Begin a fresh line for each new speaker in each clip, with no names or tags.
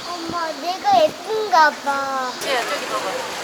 엄마, 내가 예쁜가 봐.
쟤야, 저기 봐봐.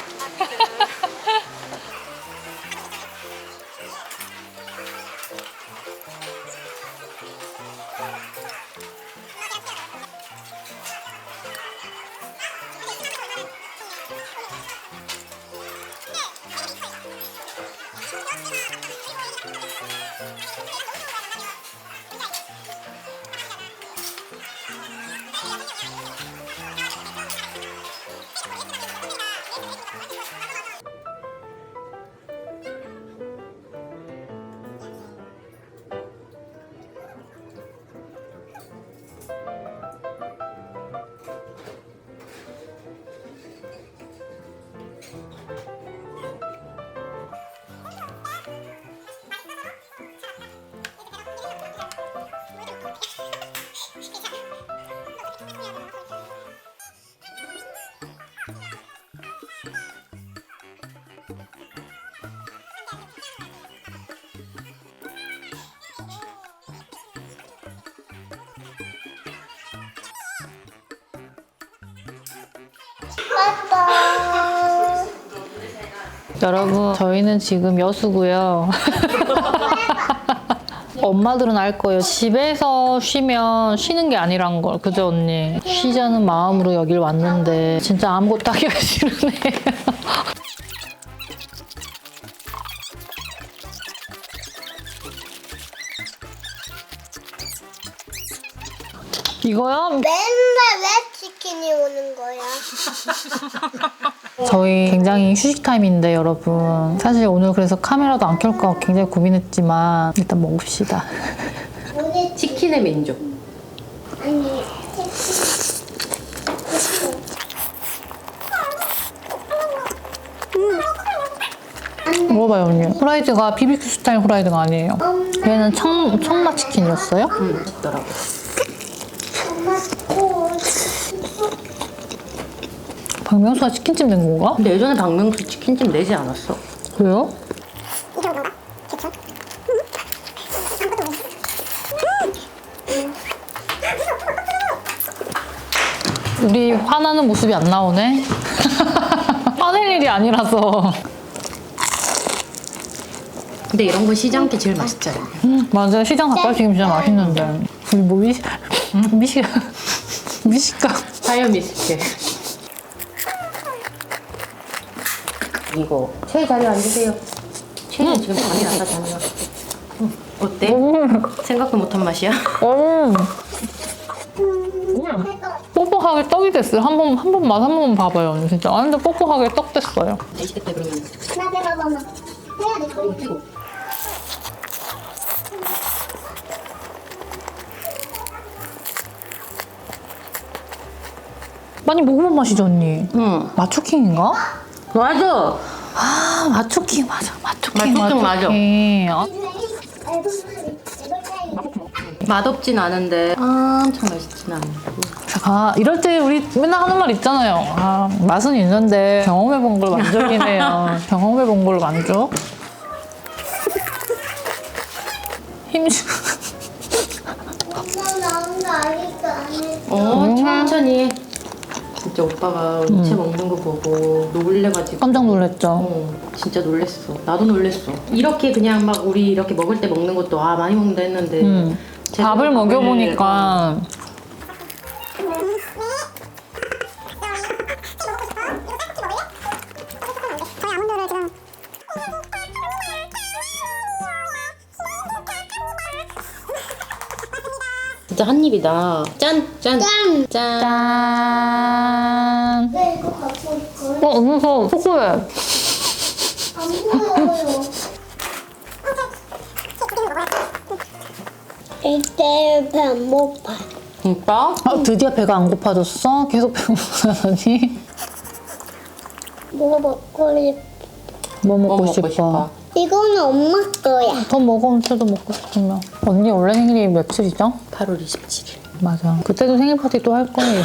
아빠.
여러분, 저희는 지금 여수고요. 엄마들은 알 거예요. 집에서 쉬면 쉬는 게 아니란 걸. 그죠, 언니? 쉬자는 마음으로 여길 왔는데 진짜 아무것도 하기가 싫으네요. 이거요?
맨날 왜 치킨이 오는 거야?
저희 굉장히 휴식 타임인데 여러분, 사실 오늘 그래서 카메라도 안 켤까 굉장히 고민했지만 일단 먹읍시다.
오늘
치킨의 민족.
아니.
먹어봐요, 언니. 후라이드가 BBQ 스타일 후라이드가 아니에요. 얘는 청맛 치킨이었어요?
맛있더라고.
엄마 또.
박명수가 치킨집 낸 건가?
근데 예전에 박명수 치킨집 내지 않았어?
왜요? 우리 화나는 모습이 안 나오네? 화낼 일이 아니라서.
근데 이런 건 시장게 제일 맛있잖아.
맞아요. 시장 닭갈비찜 진짜 맛있는데. 우리 뭐 미식가.
사연 미스케. 이거 최 자리에 앉으세요. 최는 지금 잠이 났다잖아. 어때? 생각도 못한 맛이야?
뻑뻑하게 떡이 됐어요. 한 번 맛 한 번 봐봐요. 진짜 완전 뻑뻑하게 떡 됐어요.
맛있겠다 그러면.
나 내가 봐봐. 해야 돼.
그리고
많이 먹어본 맛이죠, 언니?
응.
마초킹인가?
맞아.
아, 마초킹 맞아. 마초킹.
맞아.
아,
맛없진 않은데 엄청 맛있진 않고.
아, 이럴 때 우리 맨날 하는 말 있잖아요. 아, 맛은 있는데 경험해본 걸 만족이네요. 경험해본 걸 만족. 힘주.
엄마 나온 거 아직도 안 했어.
천천히. 진짜 오빠가 우체 먹는 거 보고 놀래가지고
깜짝 놀랐죠?
진짜 놀랬어. 나도 놀랬어. 이렇게 그냥 막 우리 이렇게 먹을 때 먹는 것도 아 많이 먹는다 했는데 제대로
밥을 먹여보니까
진짜 한 입이다. 짠! 짠!
짠!
짠!
짠.
왜 이거 갖고 있어?
무서워. 초코해.
안 보여요. 이때 배 안 고파.
진짜?
드디어 배가 안 고파졌어? 계속 배고프다더니.
뭐 먹고 싶어?
뭐 먹고
먹고
싶어?
싶어?
이거는 엄마 거야.
더 먹으면 새도 먹고 싶으면. 언니 원래 생일이 며칠이죠?
8월 27일.
맞아. 그때도 생일 파티 또 할 거예요.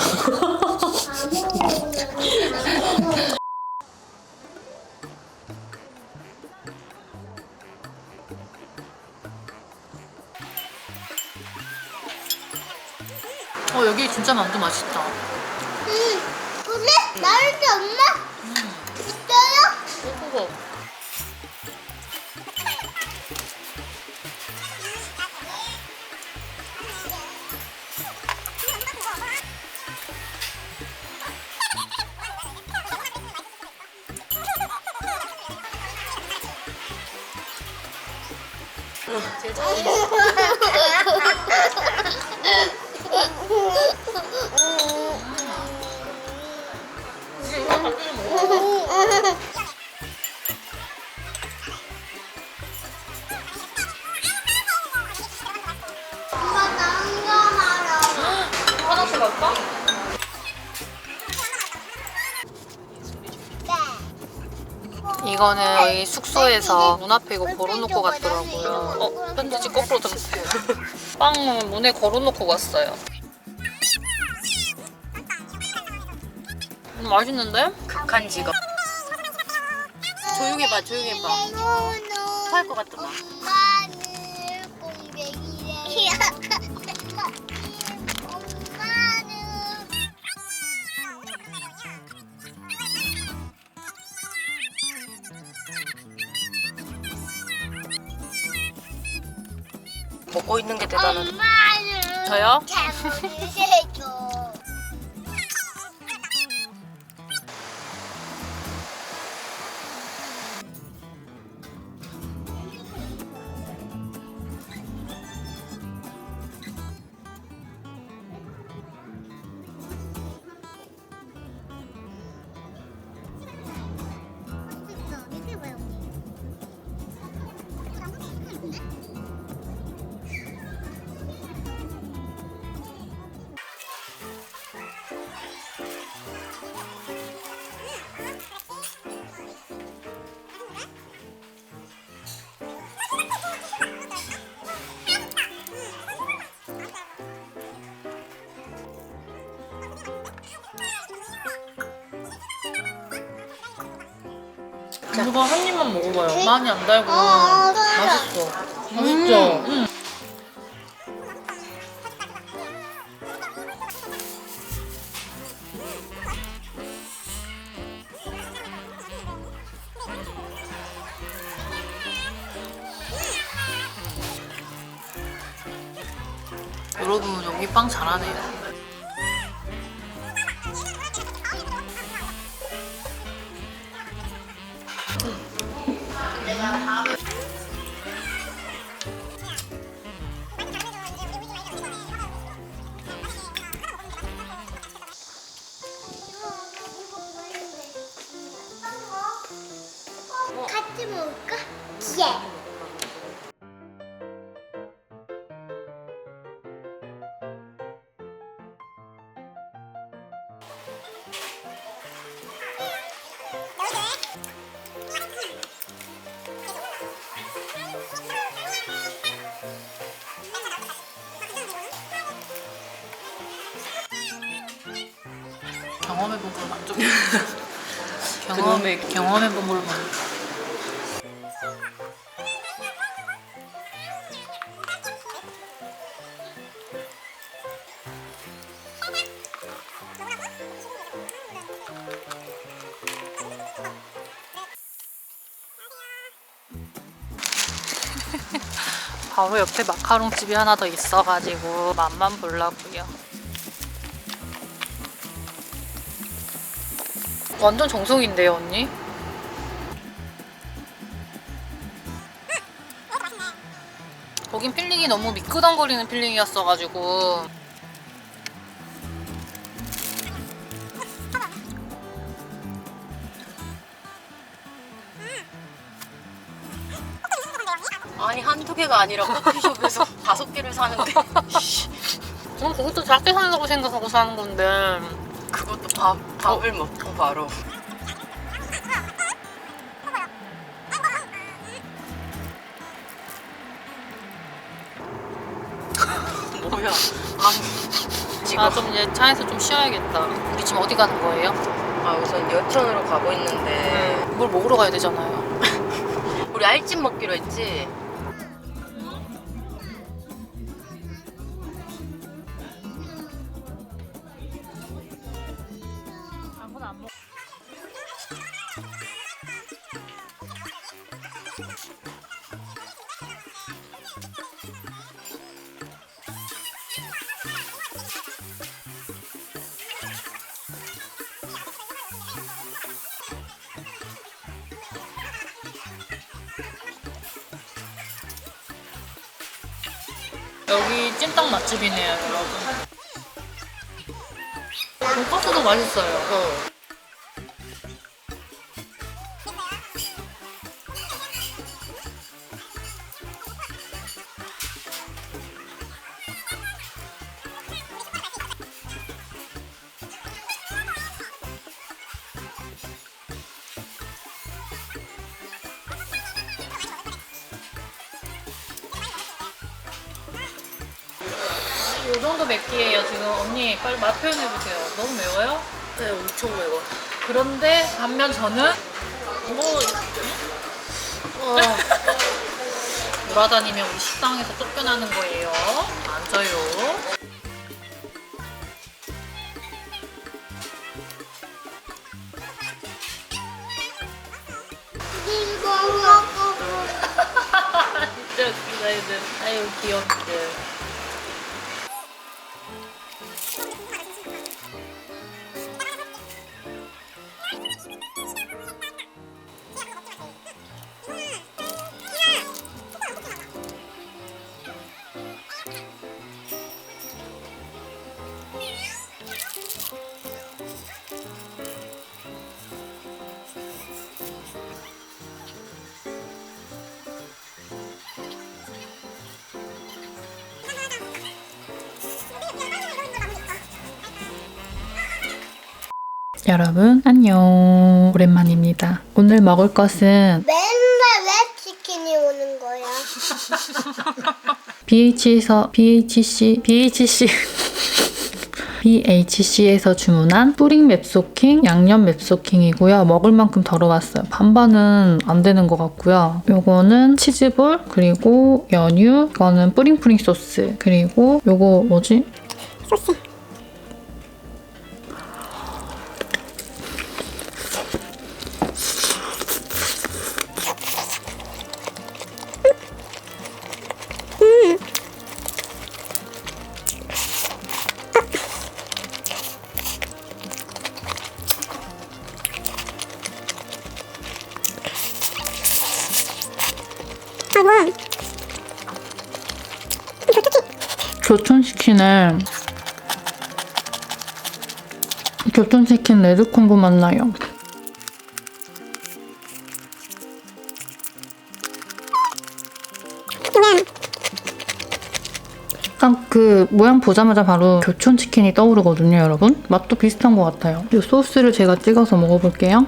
여기 진짜 만두 맛있다.
그래? 나른이 엄마? 있어요?
그거.
엄마 난감하라.
화장실 갈까? 이거는 저희 숙소에서 문 앞에 이거 걸어놓고 갔더라고요. 편지지 거꾸로 들었어요. 빵을 문에 걸어놓고 갔어요. 맛있는데?
극한 직업. 조용히 해봐, 조용히 해봐. 토할 것 같다.
엄마는 꽁댕이래. 엄마는
먹고 있는 게 대단하다.
엄마는
저요?
잠을 해줘.
이거 한 입만 먹어봐요. 많이 안 달고
아,
맛있어. 맛있죠? 응. 여러분 여기 빵 잘하네요.
같이 먹을까? 예.
경험해본 걸 만족해. 경험해본 걸 만족. 바로 옆에 마카롱 집이 하나 더 있어가지고 맛만 보려고요. 완전 정석인데요, 언니? 거긴 필링이 너무 미끄덩거리는 필링이었어가지고
아니 한두 개가 아니라 커피숍에서 5개를 사는데
그럼 그것도 작게 산다고 생각하고 사는 건데
그것도 밥을 먹고 바로. 뭐야? 지금
좀 이제 차에서 좀 쉬어야겠다. 우리 지금 어디 가는 거예요?
우선 여천으로 가고 있는데
뭘 먹으러 가야 되잖아요.
우리 알찜 먹기로 했지?
여기 찜닭 맛집이네요, 여러분. 돈가스도 맛있어요. 이 정도 맵기예요, 지금. 언니, 빨리 맛 표현해보세요. 너무 매워요?
네, 엄청 매워.
그런데 반면 저는 돌아다니면 우리 식당에서 쫓겨나는 거예요. 앉아요.
이거 먹고
진짜 웃기다, 애들. 아유, 귀엽들.
여러분 안녕, 오랜만입니다. 오늘 먹을 것은
맨날 왜 치킨이 오는 거야?
BHC에서 주문한 뿌링 맵소킹, 양념 맵소킹이고요. 먹을 만큼 덜어왔어요. 반반은 안 되는 것 같고요. 요거는 치즈볼, 그리고 연유, 이거는 뿌링 소스, 그리고 요거 뭐지? 소스. 교촌치킨 레드 콤보 맞나요? 딱 그 모양 보자마자 바로 교촌치킨이 떠오르거든요, 여러분. 맛도 비슷한 것 같아요. 이 소스를 제가 찍어서 먹어볼게요.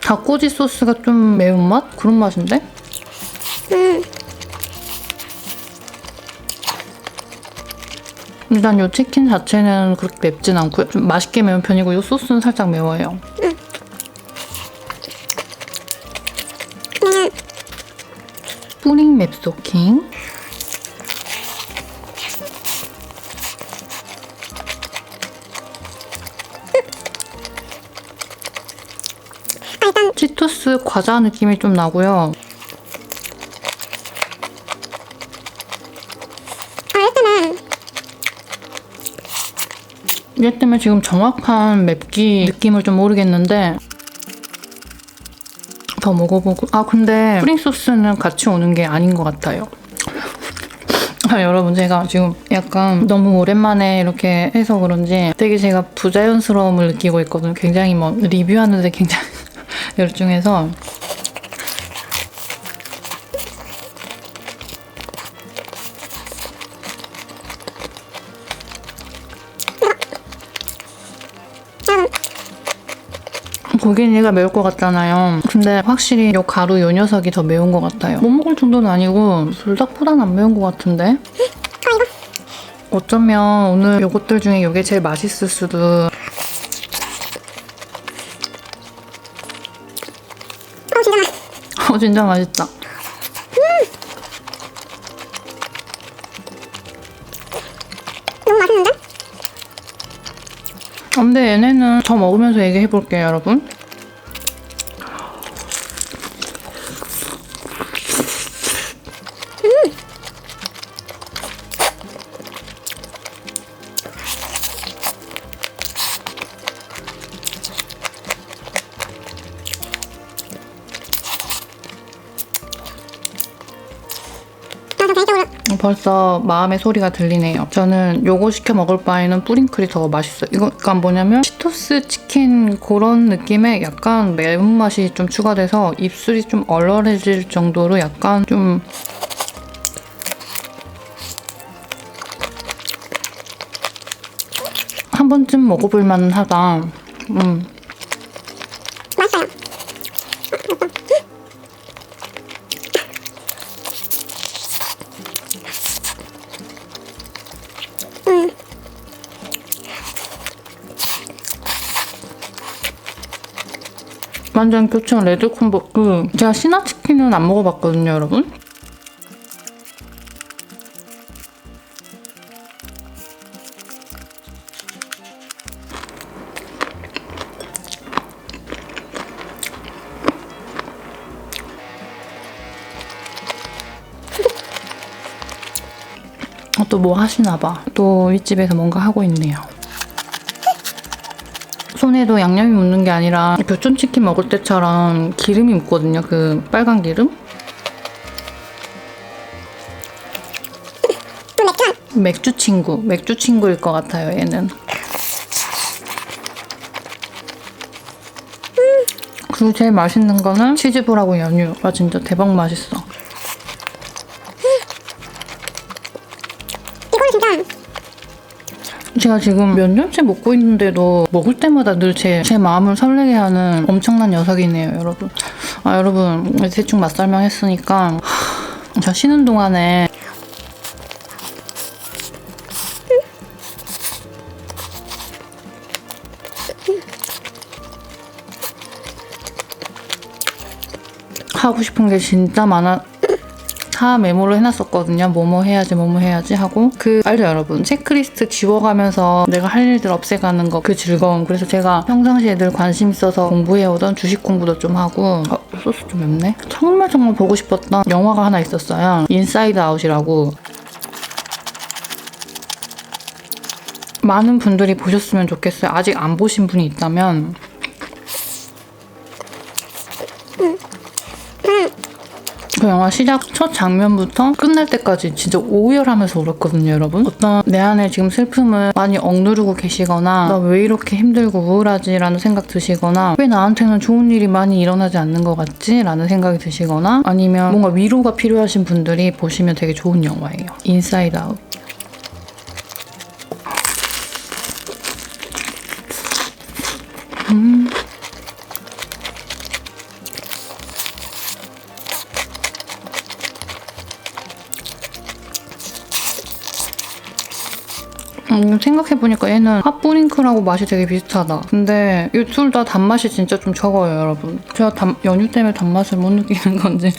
닭꼬치 소스가 좀 매운맛? 그런 맛인데? 일단 이 치킨 자체는 그렇게 맵진 않고요. 좀 맛있게 매운 편이고 이 소스는 살짝 매워요. 뿌링 맵소킹. 치토스 과자 느낌이 좀 나고요. 얘 때문에 지금 정확한 맵기 느낌을 좀 모르겠는데 더 먹어보고. 근데 뿌링 소스는 같이 오는 게 아닌 것 같아요. 여러분, 제가 지금 약간 너무 오랜만에 이렇게 해서 그런지 되게 제가 부자연스러움을 느끼고 있거든요. 굉장히 뭐 리뷰하는데 굉장히 열중해서. 보기엔 얘가 매울 것 같잖아요. 근데 확실히 요 가루 요 녀석이 더 매운 것 같아요. 못 먹을 정도는 아니고 불닭보다는 안 매운 것 같은데? 어쩌면 오늘 요것들 중에 요게 제일 맛있을 수도. 진짜 맛있다.
너무 맛있는데?
근데 얘네는 더 먹으면서 얘기해볼게요, 여러분. 벌써 마음의 소리가 들리네요. 저는 요거 시켜 먹을 바에는 뿌링클이 더 맛있어요. 이거 약간 뭐냐면 치토스 치킨 그런 느낌의 약간 매운맛이 좀 추가돼서 입술이 좀 얼얼해질 정도로 약간 좀 한 번쯤 먹어볼 만하다.
맛있어요.
완전 교촌 레드콤보. 제가 신화치킨은 안 먹어봤거든요, 여러분. 또 뭐 하시나 봐. 또 윗집에서 뭔가 하고 있네요. 손에도 양념이 묻는 게 아니라 교촌치킨 먹을 때처럼 기름이 묻거든요. 그 빨간 기름? 맥주 친구일 것 같아요, 얘는. 그리고 제일 맛있는 거는 치즈볼하고 연유가 진짜 대박 맛있어.
이거는 진짜
제가 지금 몇 년째 먹고 있는데도 먹을 때마다 늘 제 마음을 설레게 하는 엄청난 녀석이네요, 여러분. 여러분, 대충 맛 설명했으니까 저 쉬는 동안에 하고 싶은 게 진짜 많아. 다 메모를 해놨었거든요. 뭐뭐 해야지 하고. 알죠, 여러분? 체크리스트 지워가면서 내가 할 일들 없애가는 거, 그 즐거움. 그래서 제가 평상시에 늘 관심 있어서 공부해오던 주식 공부도 좀 하고. 소스 좀 맵네? 정말 보고 싶었던 영화가 하나 있었어요. 인사이드 아웃이라고. 많은 분들이 보셨으면 좋겠어요. 아직 안 보신 분이 있다면. 그 영화 시작 첫 장면부터 끝날 때까지 진짜 오열하면서 울었거든요, 여러분. 어떤 내 안에 지금 슬픔을 많이 억누르고 계시거나 나 왜 이렇게 힘들고 우울하지? 라는 생각 드시거나 왜 나한테는 좋은 일이 많이 일어나지 않는 것 같지? 라는 생각이 드시거나 아니면 뭔가 위로가 필요하신 분들이 보시면 되게 좋은 영화예요. 인사이드 아웃. 생각해보니까 얘는 핫뿌링클하고 맛이 되게 비슷하다. 근데 이 둘 다 단맛이 진짜 좀 적어요, 여러분. 제가 연유 때문에 단맛을 못 느끼는 건지.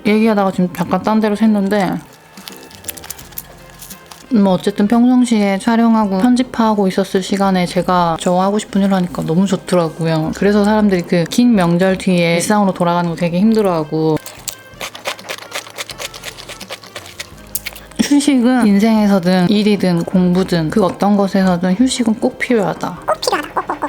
얘기하다가 지금 잠깐 딴 데로 샜는데 뭐 어쨌든 평상시에 촬영하고 편집하고 있었을 시간에 제가 저 하고 싶은 일 하니까 너무 좋더라고요. 그래서 사람들이 그 긴 명절 뒤에 일상으로 돌아가는 거 되게 힘들어하고. 휴식은 인생에서든 일이든 공부든 그 어떤 것에서든 휴식은 꼭 필요하다.
꼭 필요하다. 꼭꼭꼭.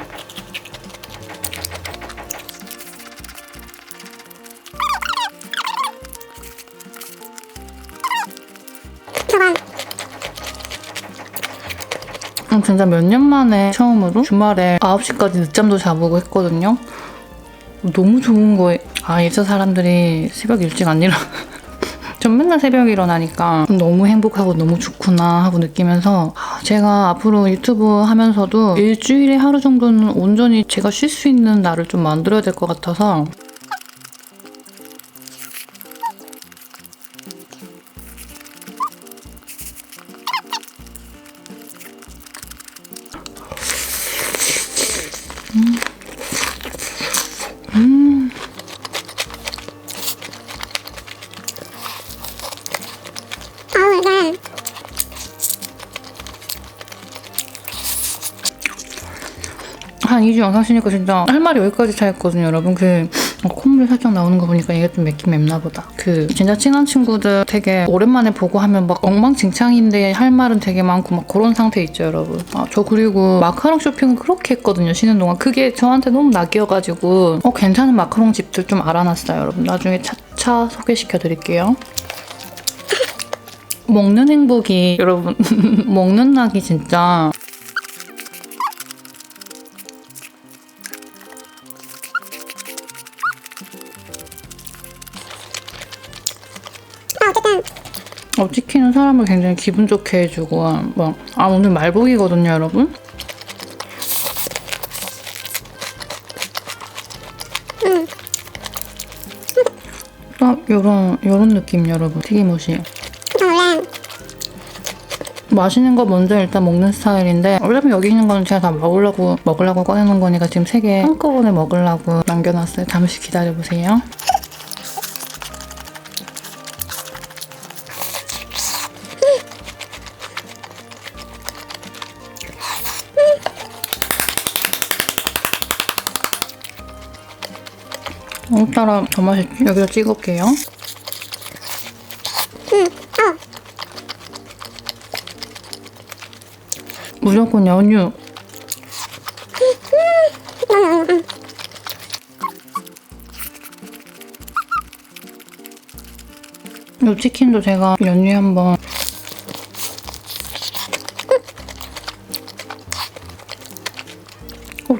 진짜 몇 년 만에 처음으로 주말에 9시까지 늦잠도 자보고 했거든요. 너무 좋은 거예요. 이제 사람들이 새벽 일찍 안 일어나. 전 맨날 새벽에 일어나니까 너무 행복하고 너무 좋구나 하고 느끼면서 제가 앞으로 유튜브 하면서도 일주일에 하루 정도는 온전히 제가 쉴 수 있는 날을 좀 만들어야 될 것 같아서
이게
한 2주 영상 쉬니까 진짜 할 말이 여기까지 차있거든요, 여러분. 콧물 살짝 나오는 거 보니까 이게 좀 맵긴 맵나 보다. 그 진짜 친한 친구들 되게 오랜만에 보고 하면 막 엉망진창인데 할 말은 되게 많고 막 그런 상태 있죠, 여러분. 저 그리고 마카롱 쇼핑을 그렇게 했거든요, 쉬는 동안. 그게 저한테 너무 낙이어가지고 괜찮은 마카롱 집들 좀 알아놨어요, 여러분. 나중에 차차 소개시켜드릴게요. 먹는 행복이 여러분 먹는 낙이 진짜
어쨌든
치킨은 사람을 굉장히 기분 좋게 해주고 오늘 말복이거든요, 여러분. 요런 느낌, 여러분. 튀김옷이
원래
맛있는 거 먼저 일단 먹는 스타일인데 원래는 여기 있는 거는 제가 다 먹으려고 꺼내놓은 거니까 지금 3개 한꺼번에 먹으려고 남겨놨어요. 잠시 기다려보세요. 오늘따라 더 맛있지? 여기다 찍을게요. 무조건 연유. 이 치킨도 제가 연유에 한번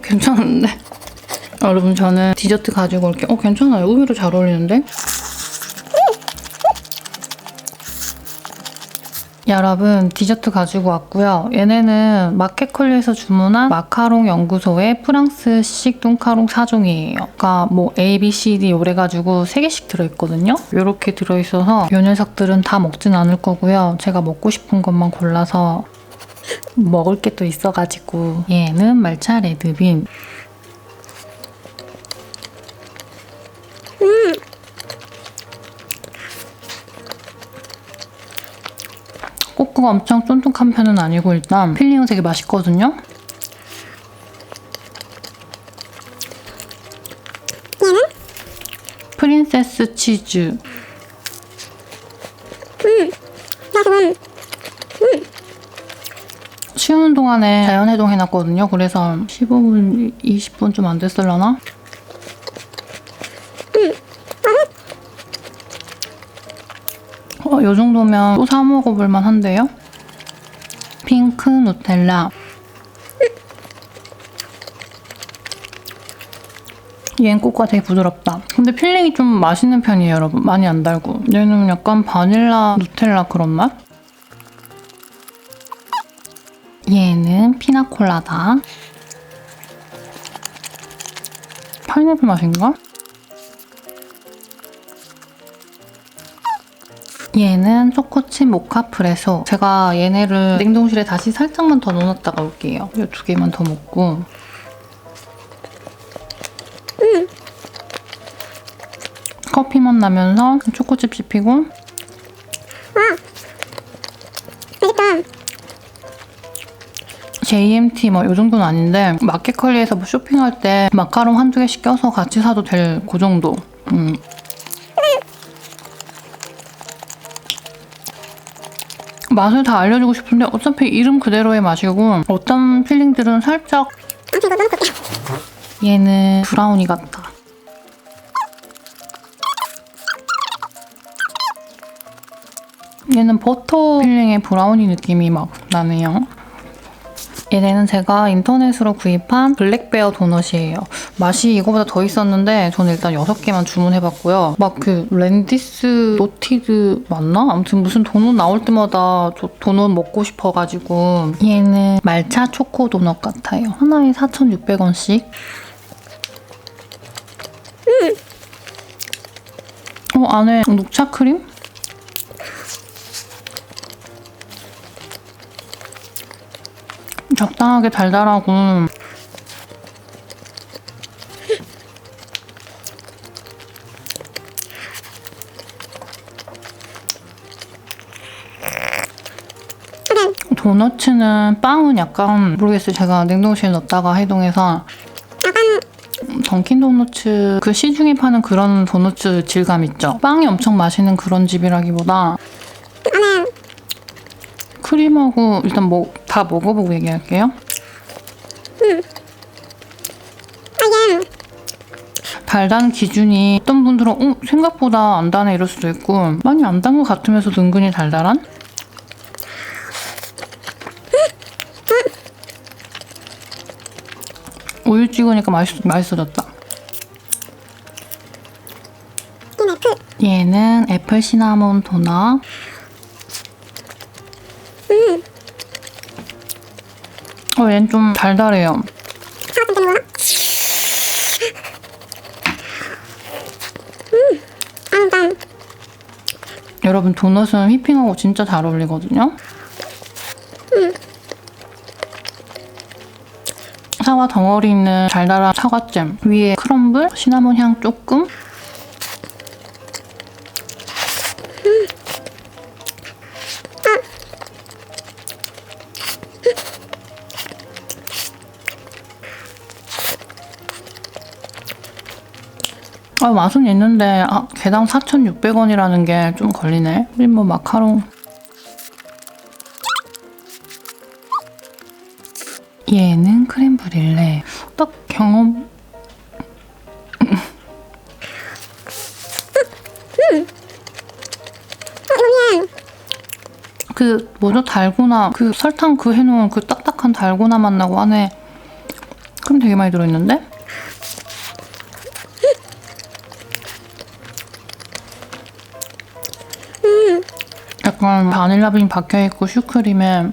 괜찮은데? 여러분 저는 디저트 가지고 올게요. 괜찮아요. 의외로 잘 어울리는데? 여러분 디저트 가지고 왔고요. 얘네는 마켓컬리에서 주문한 마카롱 연구소의 프랑스식 뚱카롱 4종이에요. 그러니까 뭐 A, B, C, D 요래가지고 3개씩 들어있거든요. 이렇게 들어있어서 이 녀석들은 다 먹진 않을 거고요. 제가 먹고 싶은 것만 골라서 먹을 게 또 있어가지고 얘는 말차 레드빈. 꼬꼬가 엄청 쫀득한 편은 아니고 일단 필링은 되게 맛있거든요. 프린세스 치즈. 쉬는 동안에 자연해동 해놨거든요. 그래서 15분, 20분 좀 안 됐을라나? 요 정도면 또 사 먹어볼만 한데요? 핑크 누텔라. 얘는 꼬꼬가 되게 부드럽다. 근데 필링이 좀 맛있는 편이에요, 여러분. 많이 안 달고. 얘는 약간 바닐라 누텔라 그런 맛? 얘는 피나콜라다. 파인애플 맛인가? 얘는 초코칩 모카 프레소. 제가 얘네를 냉동실에 다시 살짝만 더 넣어놨다가 올게요. 이 2개만 더 먹고. 커피 맛 나면서 초코칩 씹히고.
맛있다.
JMT 뭐 이 정도는 아닌데 마켓컬리에서 뭐 쇼핑할 때 마카롱 1-2개씩 껴서 같이 사도 될 그 정도. 맛을 다 알려주고 싶은데 어차피 이름 그대로의 맛이고 어떤 필링들은 살짝
이거 너무 굵다.
얘는 브라우니 같다. 얘는 버터 필링의 브라우니 느낌이 막 나네요. 얘네는 제가 인터넷으로 구입한 블랙베어 도넛이에요. 맛이 이거보다 더 있었는데 저는 일단 6개만 주문해봤고요. 막 그 랜디스 노티드 맞나? 아무튼 무슨 도넛 나올 때마다 저 도넛 먹고 싶어가지고 얘는 말차 초코 도넛 같아요. 하나에 4,600원씩. 안에 녹차 크림? 적당하게 달달하고 도너츠는 빵은 약간 모르겠어요. 제가 냉동실에 넣었다가 해동해서 던킨 도너츠 그 시중에 파는 그런 도너츠 질감 있죠? 빵이 엄청 맛있는 그런 집이라기보다
안에
크림하고 일단 뭐 다 먹어보고 얘기할게요.
이게
달다는 기준이 어떤 분들은 생각보다 안 다네 이럴 수도 있고 많이 안 단 것 같으면서도 은근히 달달한? 우유 찍으니까 맛있어졌다.
이 애플
얘는 애플 시나몬 도넛. 얘는 좀 달달해요.
사과잼 때문에 그런가? 난
여러분 도넛은 휘핑하고 진짜 잘 어울리거든요. 사과 덩어리 있는 달달한 사과잼 위에 크럼블, 시나몬 향 조금. 맛은 있는데 개당 4,600원이라는 게 좀 걸리네. 그리고 뭐 마카롱. 얘는 크렘 브릴레. 딱 경험. 그 뭐죠? 달고나 그 설탕 그 해놓은 그 딱딱한 달고나 맛 나고 안에 크림 되게 많이 들어있는데? 약간 바닐라 빈 박혀있고 슈크림에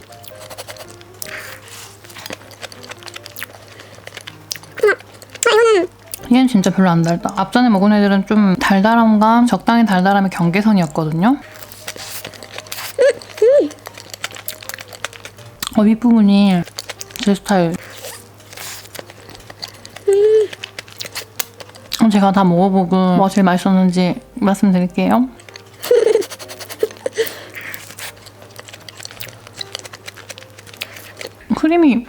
이거는
얘는 진짜 별로 안 달다. 앞전에 먹은 애들은 좀 달달함과 적당히 달달함의 경계선이었거든요. 윗부분이 제 스타일. 제가 다 먹어보고 뭐가 제일 맛있었는지 말씀드릴게요. 크림이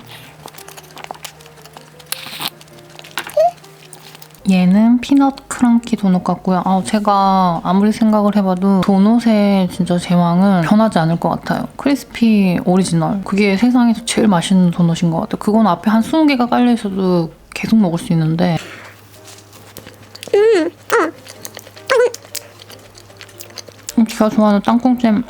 얘는 피넛 크런키 도넛 같고요. 제가 아무리 생각을 해봐도 도넛의 진짜 제왕은 변하지 않을 것 같아요. 크리스피 오리지널. 그게 세상에서 제일 맛있는 도넛인 것 같아요. 그건 앞에 한 20개가 깔려있어도 계속 먹을 수 있는데 제가 좋아하는 땅콩잼.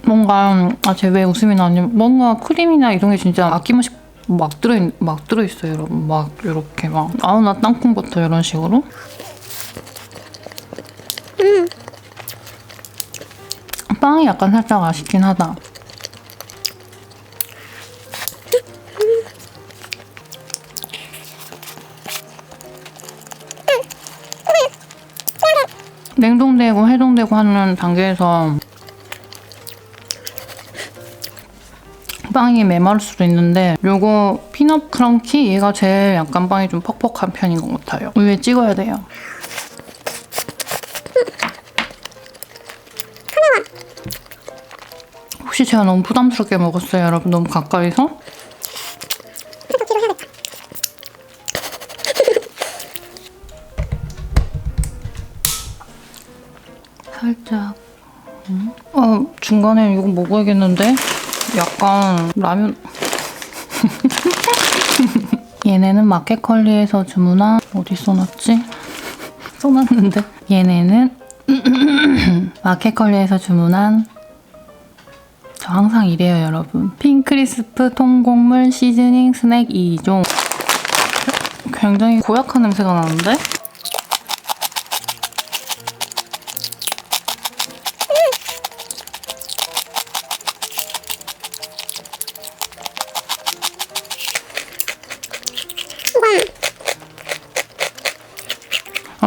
뭔가 쟤 왜 웃음이 나니? 뭔가 크림이나 이런 게 진짜 아낌없이 막 들어있어요, 여러분. 막 이렇게 막 나 땅콩 버터 이런 식으로. 빵이 약간 살짝 아쉽긴 하다. 냉동되고 해동되고 하는 단계에서 빵이 메마를 수도 있는데 요거 피넛 크런키 얘가 제일 약간 빵이 좀 퍽퍽한 편인 것 같아요. 위에 찍어야 돼요. 혹시 제가 너무 부담스럽게 먹었어요, 여러분? 너무 가까이서? 살짝 중간에 이거 먹어야겠는데? 약간 라면 얘네는 마켓컬리에서 주문한 어디 써놨지? 써놨는데 얘네는 마켓컬리에서 주문한 저 항상 이래요, 여러분. 핑크리스프 통곡물 시즈닝 스낵 2종. 굉장히 고약한 냄새가 나는데?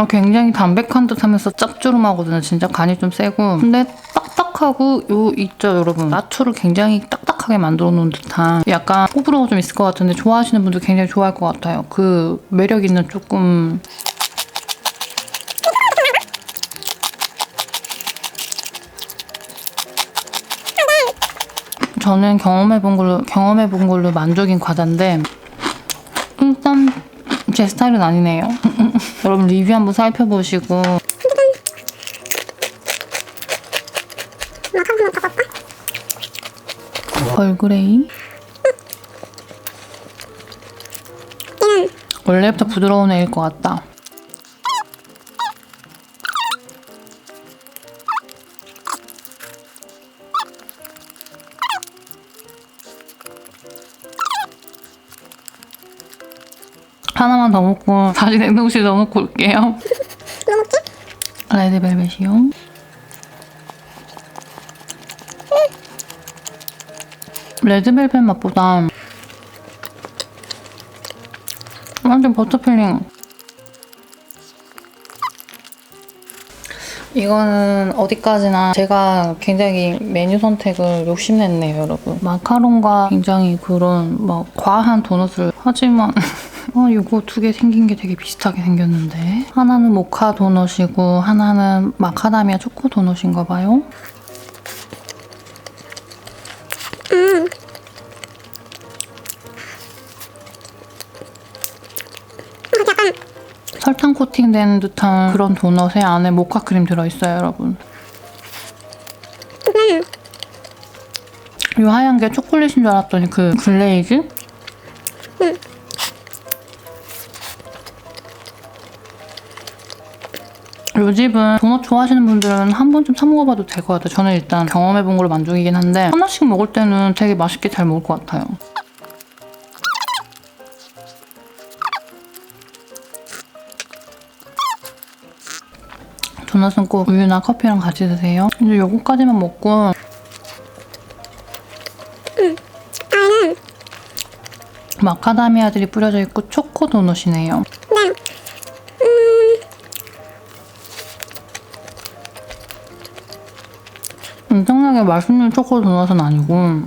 굉장히 담백한 듯 하면서 짭조름하거든요. 진짜 간이 좀 세고. 근데 딱딱하고 요 있죠, 여러분. 나초를 굉장히 딱딱하게 만들어 놓은 듯한 약간 호불호가 좀 있을 것 같은데 좋아하시는 분들 굉장히 좋아할 것 같아요. 그 매력 있는 조금 저는 경험해본 걸로 만족인 과자인데 일단 제 스타일은 아니네요. 여러분 리뷰 한번 살펴보시고
막 한번 더 볼까?
얼그레이
얘는
원래부터 부드러운 애일 것 같다. 하나만 더 먹고 다시 냉동실에 넣어놓고 올게요.
뭐 먹지?
레드벨벳이요. 레드벨벳 맛보다 완전 버터필링. 이거는 어디까지나 제가 굉장히 메뉴 선택을 욕심냈네요, 여러분. 마카롱과 굉장히 그런 막 과한 도넛을 하지만 이거 두 개 생긴 게 되게 비슷하게 생겼는데 하나는 모카 도넛이고 하나는 마카다미아 초코 도넛인가 봐요.
약간
설탕 코팅된 듯한 그런 도넛에 안에 모카 크림 들어있어요, 여러분. 이 하얀 게 초콜릿인 줄 알았더니 그 글레이즈? 이 집은 도넛 좋아하시는 분들은 한 번쯤 사 먹어봐도 될 것 같아요. 저는 일단 경험해본 걸로 만족이긴 한데 하나씩 먹을 때는 되게 맛있게 잘 먹을 것 같아요. 도넛은 꼭 우유나 커피랑 같이 드세요. 이제 요거까지만 먹고
안에는
마카다미아들이 뿌려져 있고 초코 도넛이네요.
네.
엄청나게 맛있는 초코 도넛은 아니고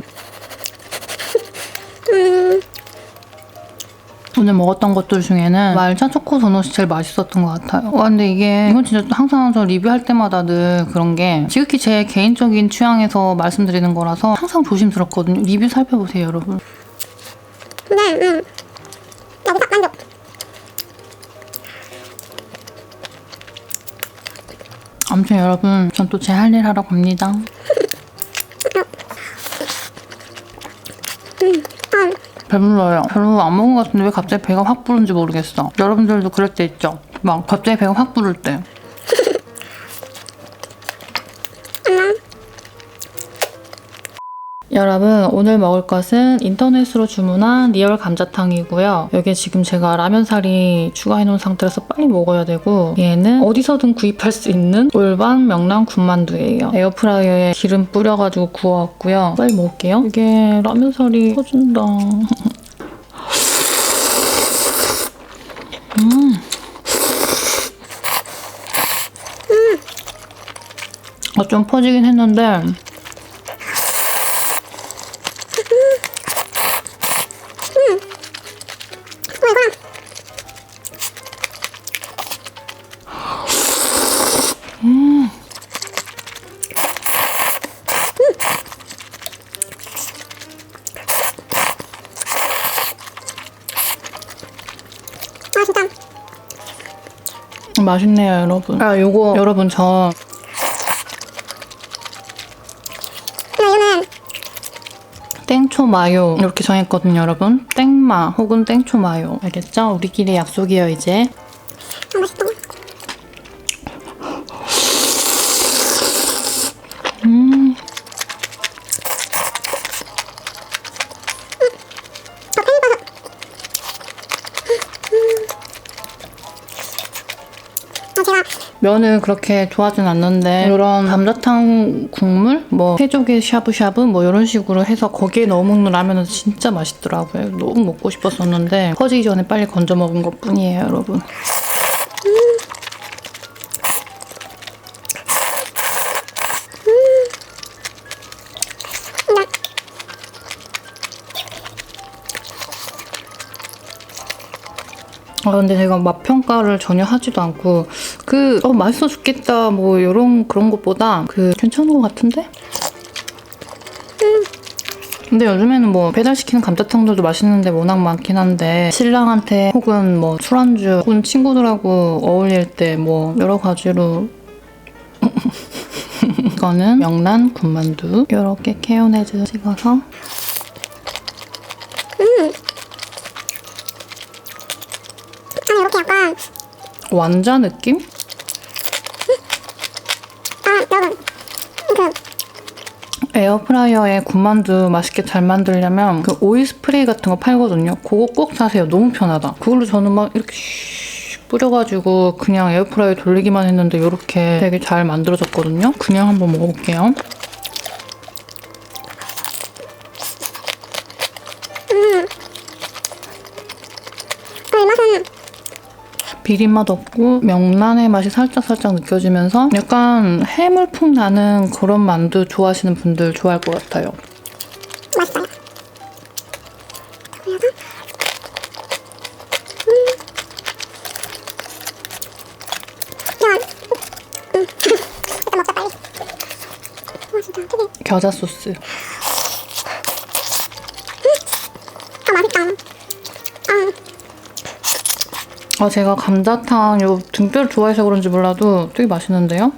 오늘 먹었던 것들 중에는 말차 초코 도넛이 제일 맛있었던 것 같아요. 근데 이건 진짜 항상 저 리뷰할 때마다 늘 그런 게 지극히 제 개인적인 취향에서 말씀드리는 거라서 항상 조심스럽거든요. 리뷰 살펴보세요, 여러분.
네. 여기서 만족.
아무튼 여러분, 전 또 제 할 일 하러 갑니다. 배불러요. 별로 안 먹은 것 같은데 왜 갑자기 배가 확 부른지 모르겠어. 여러분들도 그럴 때 있죠? 막 갑자기 배가 확 부를 때. 여러분, 오늘 먹을 것은 인터넷으로 주문한 리얼 감자탕이고요. 여기에 지금 제가 라면사리 추가해놓은 상태라서 빨리 먹어야 되고, 얘는 어디서든 구입할 수 있는 올반 명란 군만두예요. 에어프라이어에 기름 뿌려가지고 구워왔고요. 빨리 먹을게요. 이게 라면사리 터진다. 좀 퍼지긴 했는데
진짜.
맛있네요, 여러분. 요거 여러분 저
이거는
땡초 마요 이렇게 정했거든요, 여러분. 땡마 혹은 땡초 마요. 알겠죠? 우리끼리 약속이에요, 이제.
맛있다.
면은 그렇게 좋아하진 않는데 이런 감자탕 국물? 뭐 해조개 샤브샤브? 뭐 이런 식으로 해서 거기에 넣어 먹는 라면은 진짜 맛있더라고요. 너무 먹고 싶었었는데 퍼지기 전에 빨리 건져 먹은 것 뿐이에요, 여러분. 근데 제가 맛 평가를 전혀 하지도 않고 맛있어 죽겠다 뭐 이런 그런 것보다 괜찮은 것 같은데? 근데 요즘에는 뭐 배달시키는 감자탕들도 맛있는데 워낙 많긴 한데 신랑한테 혹은 뭐 술안주 혹은 친구들하고 어울릴 때 뭐 여러 가지로 이거는 명란 군만두 이렇게 케요네즈 찍어서
안에 이렇게 약간
완자 느낌?
여러분 그
에어프라이어에 군만두 맛있게 잘 만들려면 그 오일 스프레이 같은 거 팔거든요. 그거 꼭 사세요. 너무 편하다. 그걸로 저는 막 이렇게 슉 뿌려가지고 그냥 에어프라이어 돌리기만 했는데 이렇게 되게 잘 만들어졌거든요. 그냥 한번 먹어볼게요.
이 맛은
비린맛 없고 명란의 맛이 살짝살짝 느껴지면서 약간 해물풍 나는 그런 만두 좋아하시는 분들 좋아할 것 같아요.
맛있어요. 그래서 일단 먹자 빨리. 와 진짜 되게
겨자 소스.
맛있다.
제가 감자탕 요 등뼈를 좋아해서 그런지 몰라도 되게 맛있는데요?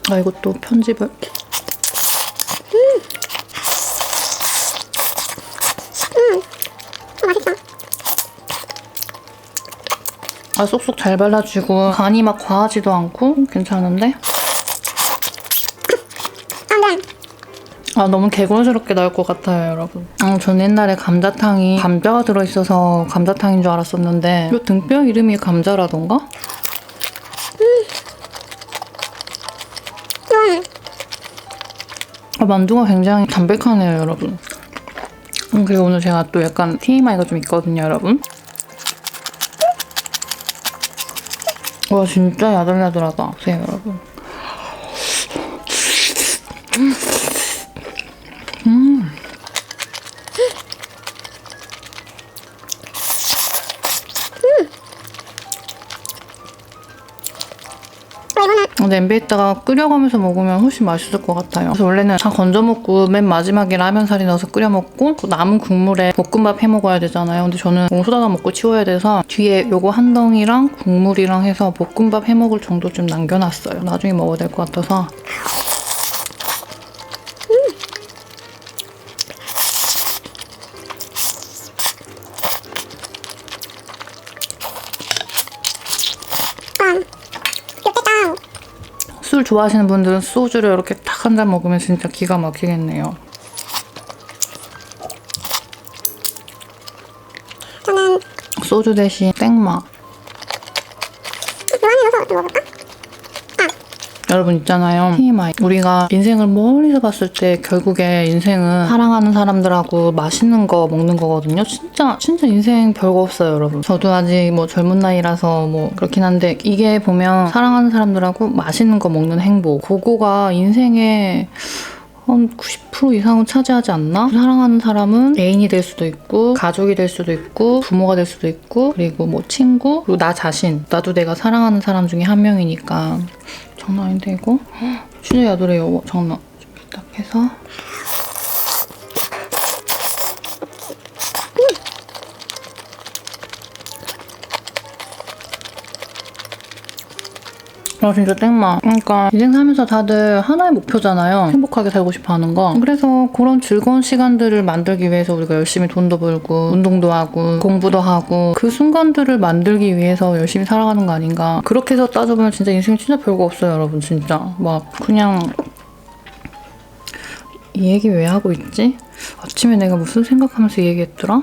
이것도 편집을.
맛있다.
쏙쏙 잘 발라주고 간이 막 과하지도 않고 괜찮은데? 너무 개걸스럽게 나올 것 같아요, 여러분. 전 옛날에 감자탕이 감자가 들어있어서 감자탕인 줄 알았었는데 이 등뼈 이름이 감자라던가? 만두가 굉장히 담백하네요, 여러분. 그리고 오늘 제가 또 약간 TMI가 좀 있거든요, 여러분. 와, 진짜 야들야들하다. 보세요, 여러분. 냄비에다가 끓여가면서 먹으면 훨씬 맛있을 것 같아요. 그래서 원래는 다 건져 먹고 맨 마지막에 라면사리 넣어서 끓여 먹고 그 남은 국물에 볶음밥 해 먹어야 되잖아요. 근데 저는 쏟아다 먹고 치워야 돼서 뒤에 요거 한 덩이랑 국물이랑 해서 볶음밥 해 먹을 정도 좀 남겨놨어요. 나중에 먹어야 될 것 같아서. 술 좋아하시는 분들은 소주를 이렇게 딱 한 잔 먹으면 진짜 기가 막히겠네요.
저는
소주 대신 땡마.
요 안에 넣어서 먹어볼까?
여러분 있잖아요. TMI. 우리가 인생을 멀리서 봤을 때 결국에 인생은 사랑하는 사람들하고 맛있는 거 먹는 거거든요. 진짜 인생 별거 없어요, 여러분. 저도 아직 뭐 젊은 나이라서 뭐 그렇긴 한데 이게 보면 사랑하는 사람들하고 맛있는 거 먹는 행복. 그거가 인생의 한 90% 이상은 차지하지 않나? 사랑하는 사람은 애인이 될 수도 있고 가족이 될 수도 있고 부모가 될 수도 있고 그리고 뭐 친구 그리고 나 자신 나도 내가 사랑하는 사람 중에 한 명이니까 장난 아닌데 이거? 진짜 야들해요. 장난. 좀 딱 해서 진짜 땡마. 그러니까 인생 살면서 다들 하나의 목표잖아요. 행복하게 살고 싶어 하는 거. 그래서 그런 즐거운 시간들을 만들기 위해서 우리가 열심히 돈도 벌고 운동도 하고 공부도 하고 그 순간들을 만들기 위해서 열심히 살아가는 거 아닌가. 그렇게 해서 따져보면 진짜 인생이 진짜 별거 없어요, 여러분. 진짜. 막 그냥 이 얘기 왜 하고 있지? 아침에 내가 무슨 생각하면서 이 얘기했더라?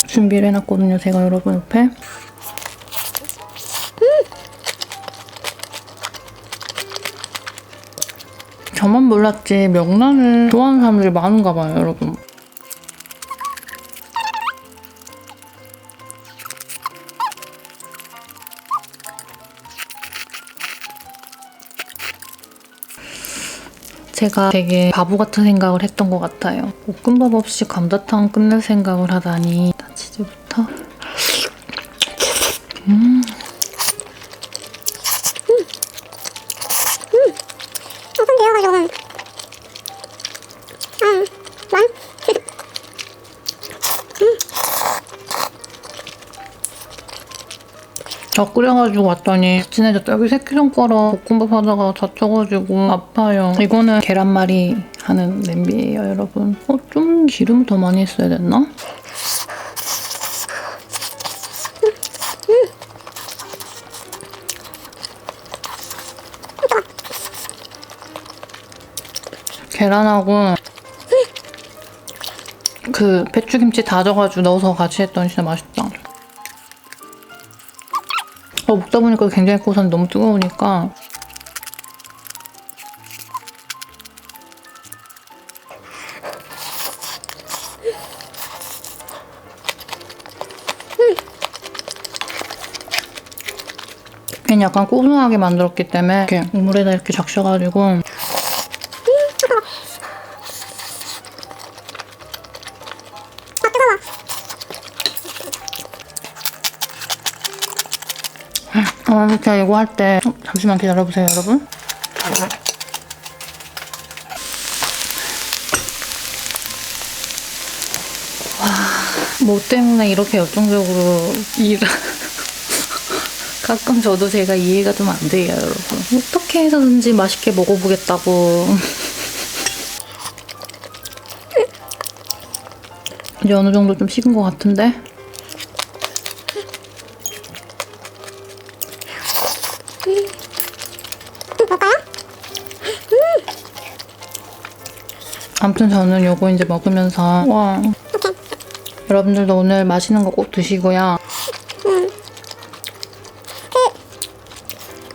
준비를 해놨거든요, 제가 여러분 옆에. 저만 몰랐지 명란을 좋아하는 사람들이 많은가 봐요, 여러분. 제가 되게 바보 같은 생각을 했던 것 같아요. 볶음밥 없이 감자탕 끝낼 생각을 하다니. 일단 치즈부터.
손 데워가지고.
다 끓여가지고 왔더니 진해졌다. 여기 새끼손가락 볶음밥 하다가 다쳐가지고 아파요. 이거는 계란말이 하는 냄비예요, 여러분. 좀 기름 더 많이 했어야 됐나? 계란하고 그 배추김치 다져가지고 넣어서 같이 했더니 진짜 맛있다. 먹다 보니까 굉장히 고소한데 너무 뜨거우니까 그냥 약간 고소하게 만들었기 때문에 이렇게 우물에다 이렇게 적셔가지고 제가 이거 할 때 잠시만 기다려보세요, 여러분. 뭐 때문에 이렇게 열정적으로 가끔 저도 제가 이해가 좀 안 돼요, 여러분. 어떻게 해서든지 맛있게 먹어보겠다고. 이제 어느 정도 좀 식은 것 같은데?
볼까요?
아무튼 저는 요거 이제 먹으면서 와, 여러분들도 오늘 맛있는 거 꼭 드시고요.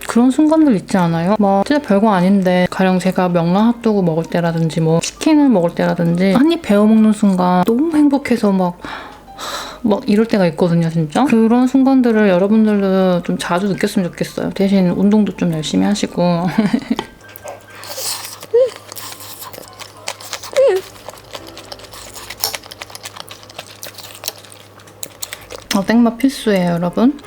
그런 순간들 있지 않아요? 뭐 진짜 별거 아닌데 가령 제가 명란 핫도그 먹을 때라든지 뭐 치킨을 먹을 때라든지 한 입 베어 먹는 순간 너무 행복해서 막 이럴 때가 있거든요, 진짜. 그런 순간들을 여러분들도 좀 자주 느꼈으면 좋겠어요. 대신 운동도 좀 열심히 하시고. 땡맛 필수예요, 여러분.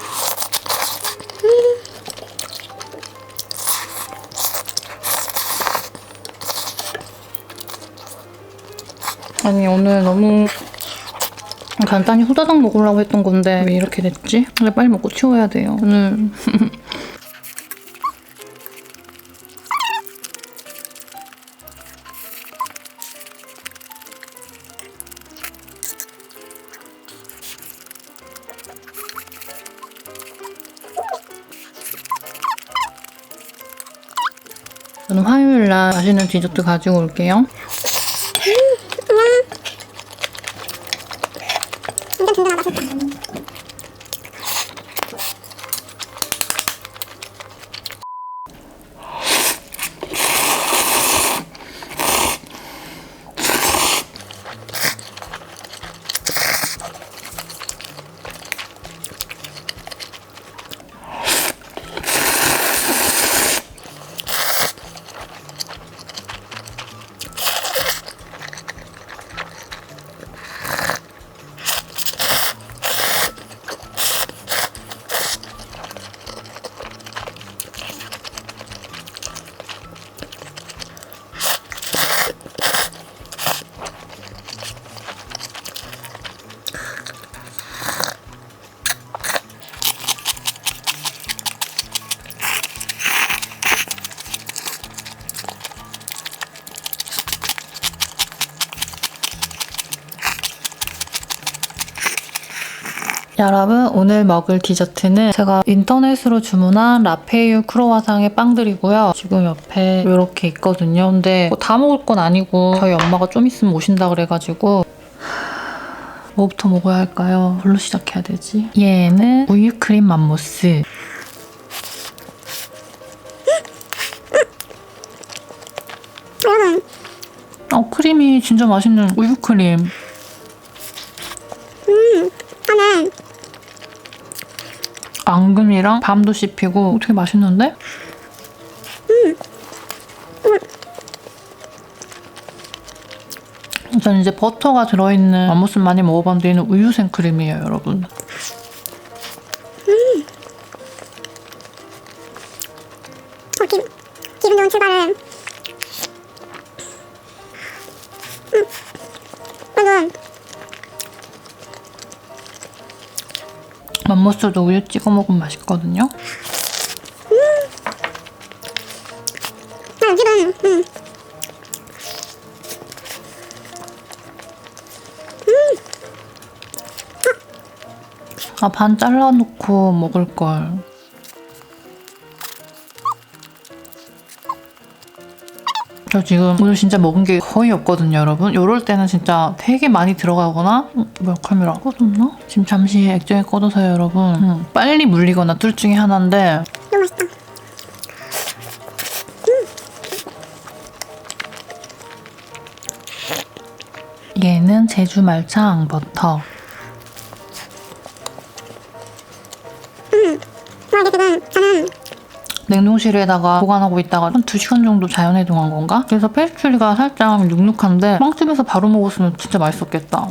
아니, 오늘 너무 간단히 후다닥 먹으려고 했던 건데 왜 이렇게 됐지? 근데 빨리 먹고 치워야 돼요. 오늘 저는 화요일날 맛있는 디저트 가지고 올게요.
완전 든든하다, 진짜.
여러분, 오늘 먹을 디저트는 제가 인터넷으로 주문한 라페유 크로와상의 빵들이고요. 지금 옆에 이렇게 있거든요. 근데 뭐 다 먹을 건 아니고 저희 엄마가 좀 있으면 오신다 그래가지고 뭐부터 먹어야 할까요? 뭘로 시작해야 되지? 얘는 우유크림 맘모스. 크림이 진짜 맛있는 우유크림.
하나.
앙금이랑 밤도 씹히고 되게 맛있는데? 저는 이제 버터가 들어있는 맘모스 많이 먹어봤는데 얘는 우유 생크림이에요, 여러분.
기분 좋은 출발을. 완전.
맘모스도 우유 찍어 먹으면 맛있거든요.
나 여기는.
아, 반 잘라놓고 먹을걸. 저 지금 오늘 진짜 먹은 게 거의 없거든요, 여러분. 요럴 때는 진짜 되게 많이 들어가거나 뭐야, 카메라 꺼졌나? 지금 잠시 액정이 꺼져서요, 여러분. 빨리 물리거나 둘 중에 하나인데
너무 맛있다.
얘는 제주 말차 앙버터.
근데 지금 저는
냉동실에다가 보관하고 있다가 한 2시간 정도 자연해동한 건가? 그래서 페스츄리가 살짝 눅눅한데 빵집에서 바로 먹었으면 진짜 맛있었겠다.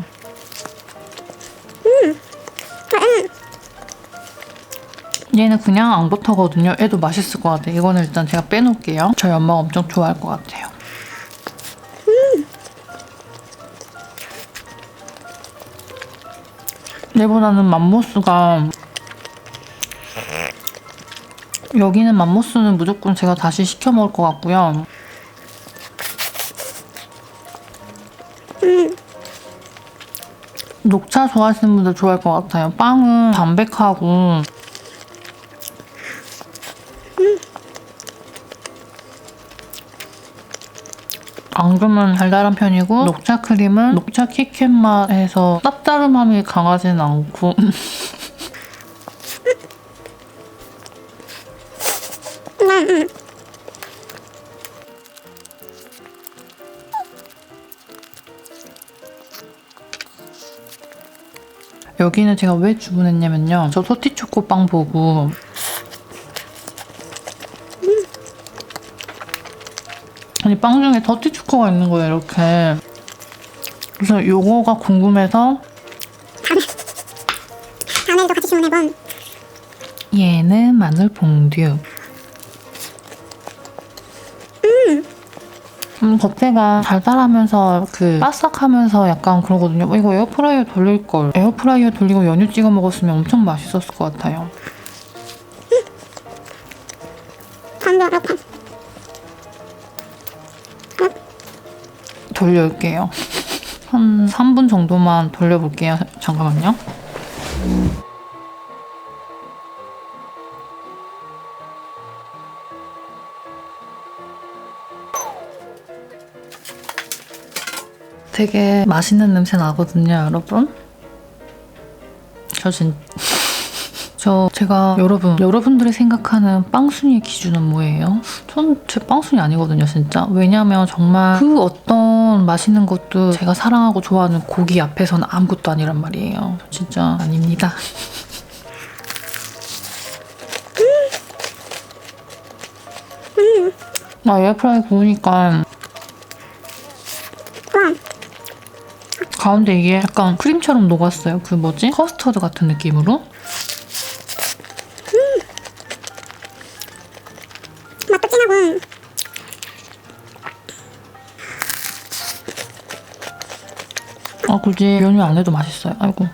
얘는 그냥 앙버터거든요. 얘도 맛있을 것 같아요. 이거는 일단 제가 빼놓을게요. 저희 엄마가 엄청 좋아할 것 같아요. 얘보다는 맘모스가, 여기는 맘모스는 무조건 제가 다시 시켜 먹을 것 같고요. 녹차 좋아하시는 분들 좋아할 것 같아요. 빵은 담백하고 앙금은 달달한 편이고 녹차 크림은 녹차 키캣 맛에서 짭짤함이 강하진 않고 여기는 제가 왜 주문했냐면요. 저 토티초코빵 보고 아니 빵 중에 토티초코가 있는 거예요, 이렇게. 그래서 요거가 궁금해서
다음에도 같이 주문해본.
얘는 마늘 퐁듀. 겉에가 달달하면서 그 바삭하면서 약간 그러거든요. 이거 에어프라이어 돌릴걸. 에어프라이어 돌리고 연유 찍어 먹었으면 엄청 맛있었을 것 같아요.
완벽해.
돌려올게요. 한 3분 정도만 돌려볼게요. 잠깐만요. 되게 맛있는 냄새 나거든요, 여러분. 제가 여러분들이 생각하는 빵순이의 기준은 뭐예요? 전 제 빵순이 아니거든요, 진짜. 왜냐면 정말 그 어떤 맛있는 것도 제가 사랑하고 좋아하는 고기 앞에서는 아무것도 아니란 말이에요. 진짜 아닙니다. 나 에어프라이 구우니까 가운데 이게 약간 크림처럼 녹았어요. 그 뭐지? 커스터드 같은 느낌으로.
맛도 진하고.
아, 굳이 연유 안 해도 맛있어요. 아이고.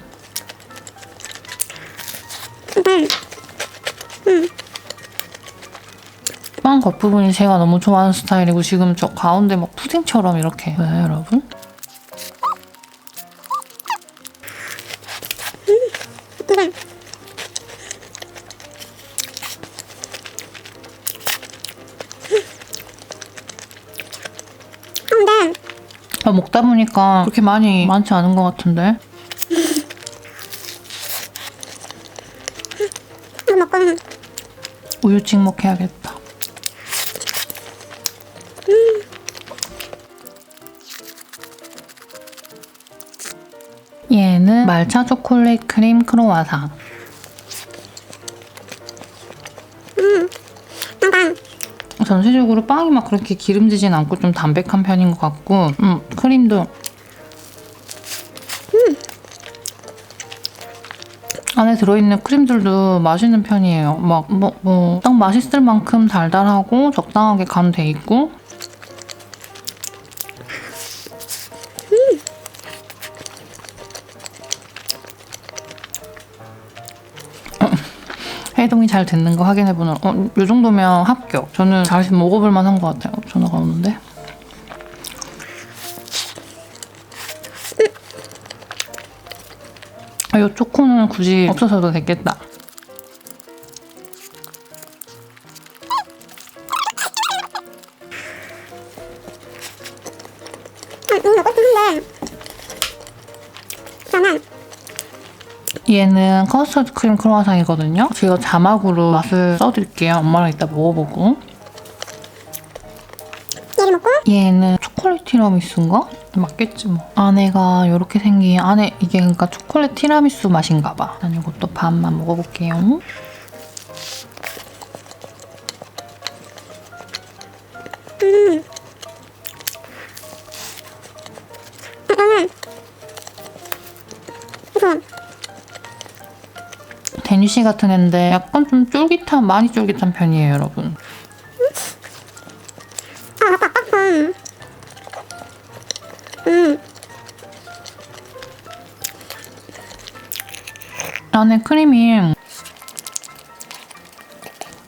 빵 겉부분이 제가 너무 좋아하는 스타일이고 지금 저 가운데 막 푸딩처럼 이렇게. 왜, 여러분?
근데
아, 먹다 보니까 그렇게 많지 않은 것 같은데.
이거 먹고는
우유 찍먹해야겠다. 얘는 말차 초콜릿 크림 크로와상.
약간
전체적으로 빵이 막 그렇게 기름지진 않고 좀 담백한 편인 것 같고 크림도 안에 들어있는 크림들도 맛있는 편이에요. 막 딱 맛있을 만큼 달달하고 적당하게 간 돼 있고. 해동이 잘 됐는 거 확인해보는. 이 정도면 합격. 저는 다시 먹어볼 만한 것 같아요. 전화가 오는데. 이 초코는 굳이 없어서도 됐겠다.
먹고 싶은데 저는
얘는 커스터드 크림 크루아상이거든요. 제가 자막으로 맛을 써드릴게요. 엄마랑 이따 먹어보고.
얘를 먹고
얘는 초콜릿 티라미수인가? 맞겠지 뭐. 안에가 이렇게 생긴 안에 이게 그러니까 초콜릿 티라미수 맛인가 봐. 난 이것도 반만 먹어볼게요.
이거는 우선
데니쉬 같은 애인데 약간 좀 쫄깃한, 많이 쫄깃한 편이에요, 여러분.
아까 빡빡
안에 크림이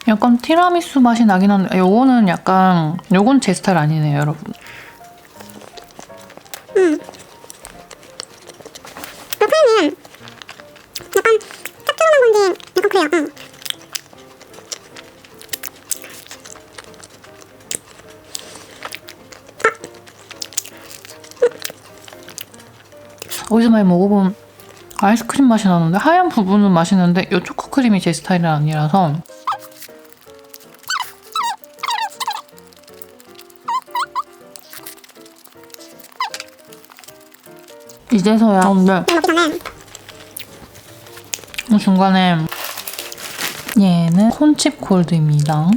약간 티라미수 맛이 나긴 한데 요거는 약간 요건 제 스타일 아니네요, 여러분.
그 크림이 약간 짭조름한 건지 약간 그래요.
어디서 많이 먹어본 아이스크림 맛이 나는데 하얀 부분은 맛있는데 이 초코크림이 제 스타일은 아니라서 이제서야 근데
먹기 전에
중간에 얘는 콘칩 골드입니다.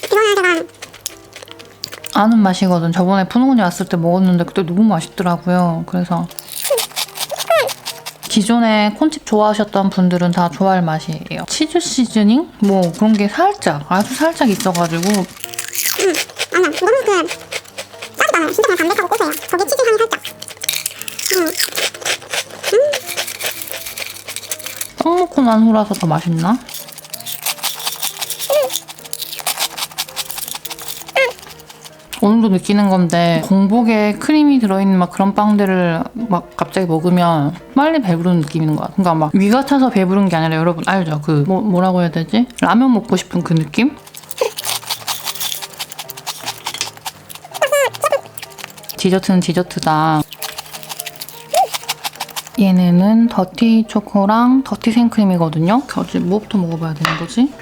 이거는 제가
아는 맛이거든. 저번에 푸는군이 왔을 때 먹었는데 그때 너무 맛있더라고요. 그래서 기존에 콘칩 좋아하셨던 분들은 다 좋아할 맛이에요. 치즈 시즈닝? 뭐 그런 게 살짝, 아주 살짝 있어가지고
아니야 너무 짜지도 않아요. 진짜 그냥 담백하고 고소해요. 거기에 치즈 향이 살짝
떡 먹고 난 후라서 더 맛있나? 오늘도 느끼는 건데 공복에 크림이 들어있는 막 그런 빵들을 막 갑자기 먹으면 빨리 배부른 느낌인 것 같아. 그러니까 막 위가 차서 배부른 게 아니라 여러분 알죠? 그 뭐라고 해야 되지? 라면 먹고 싶은 그 느낌? 디저트는 디저트다. 얘네는 더티 초코랑 더티 생크림이거든요. 어제 뭐부터 먹어봐야 되는 거지?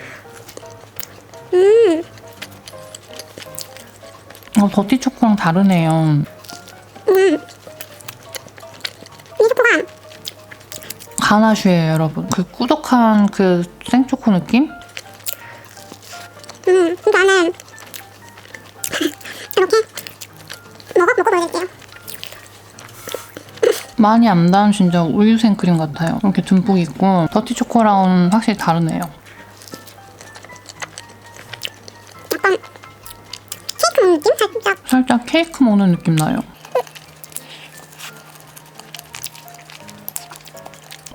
더티 초코랑 다르네요.
이 초코가
가나슈예요, 여러분. 그 꾸덕한 그 생초코 느낌?
이거는 이렇게 먹고 보여드릴게요.
많이 안 단 진짜 우유 생크림 같아요. 이렇게 듬뿍 있고 더티 초코랑은 확실히 다르네요.
약간 케이크 느낌? 살짝
살짝 케이크 먹는 느낌 나요.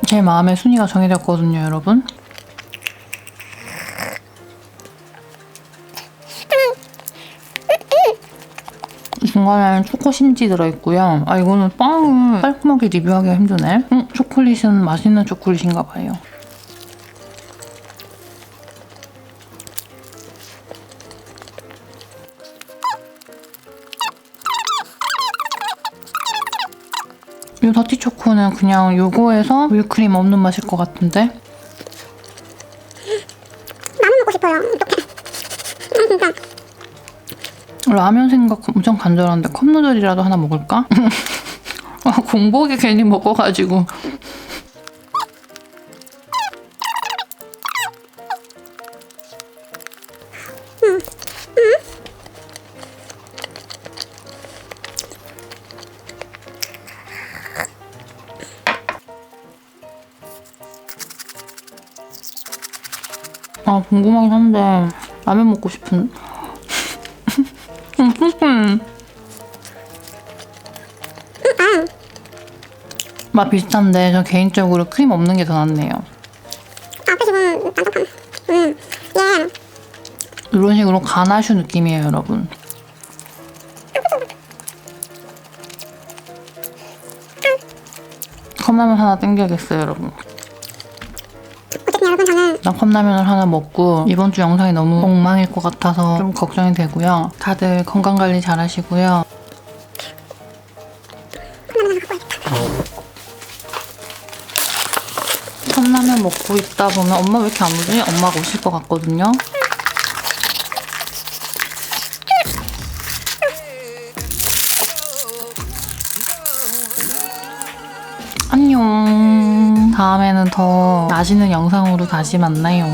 제 마음의 순위가 정해졌거든요, 여러분. 중간에 초코 심지 들어있고요. 아 이거는 빵을 깔끔하게 리뷰하기가 힘드네. 초콜릿은 맛있는 초콜릿인가 봐요. 이 더티 초코는 그냥 요거에서 밀크림 없는 맛일 것 같은데?
라면 먹고 싶어요. 어떡해. 진짜
라면 생각 엄청 간절한데 컵누들이라도 하나 먹을까? 공복에 괜히 먹어가지고. 아, 궁금하긴 한데 라면 먹고 싶은. 맛 비슷한데 전 개인적으로 크림 없는 게 더 낫네요.
앞에 지금 난독함. 얘
이런 식으로 가나슈 느낌이에요, 여러분. 컵라면 하나 땡겨야겠어요, 여러분.
어쨌든 여러분 저는
나 컵라면을 하나 먹고 이번 주 영상이 너무 엉망일 것 같아서 좀 걱정이 되고요. 다들 건강관리 잘 하시고요. 컵라면 먹고 있다 보면 엄마 왜 이렇게 안 오지? 엄마가 오실 것 같거든요. 안녕. 다음에는 더 맛있는 영상으로 다시 만나요.